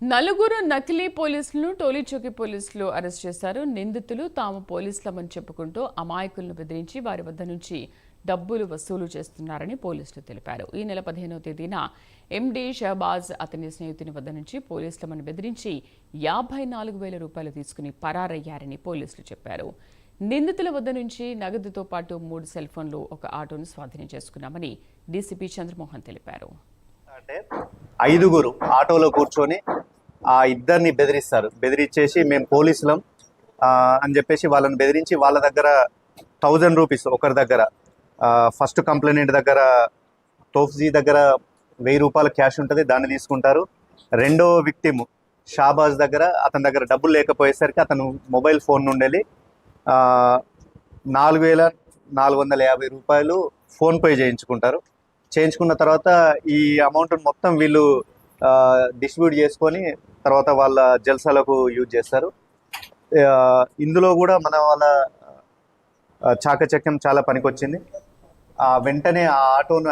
నలుగురు నకిలీ పోలీసులను టోలీచౌకీ పోలీసులు అరెస్ట్ చేశారు. నిందితులు తాము పోలీసులమని చెప్పుకుంటూ అమాయకులను బెదిరించి వారి వద్ద నుంచి డబ్బులు వసూలు చేస్తున్నారని పోలీసులు తెలిపారు. ఈ నెల 15వ తేదీన ఎండి షహబాజ్ అతని స్నేహితుని వద్ద నుంచి పోలీసులమని బెదిరించి 54,000 రూపాయలు తీసుకుని పరారయ్యారని పోలీసులు చెప్పారు. నిందితుల వద్ద నుంచి నగదుతో పాటు 3 సెల్ ఫోన్లు, ఒక ఆటోను స్వాధీనం చేసుకున్నామని డీసీపీ చంద్రమోహన్ తెలిపారు. అంటే 5గురు ఆటోలో కూర్చొని ఆ ఇద్దరిని బెదిరించేసి మేము పోలీసులం అని చెప్పేసి వాళ్ళని బెదిరించి వాళ్ళ దగ్గర 1000 రూపీస్ ఒకరి దగ్గర, ఫస్ట్ కంప్లైంట్ దగ్గర తోఫ్జీ దగ్గర 1000 రూపాయల క్యాష్ ఉంటుంది, దాన్ని తీసుకుంటారు. రెండో విక్టిమ్ షాబాజ్ దగ్గర అతని దగ్గర డబ్బులు లేకపోయేసరికి అతను మొబైల్ ఫోన్ నుండి 4,450 రూపాయలు ఫోన్పే చేయించుకున్న తర్వాత ఈ అమౌంట్ మొత్తం వీళ్ళు డిస్ట్రిబ్యూట్ చేసుకొని తర్వాత వాళ్ళ జల్సాలకు యూజ్ చేస్తారు. ఇందులో కూడా మన వాళ్ళ చాకచక్యం చాలా పనికొచ్చింది. వెంటనే ఆ ఆటోను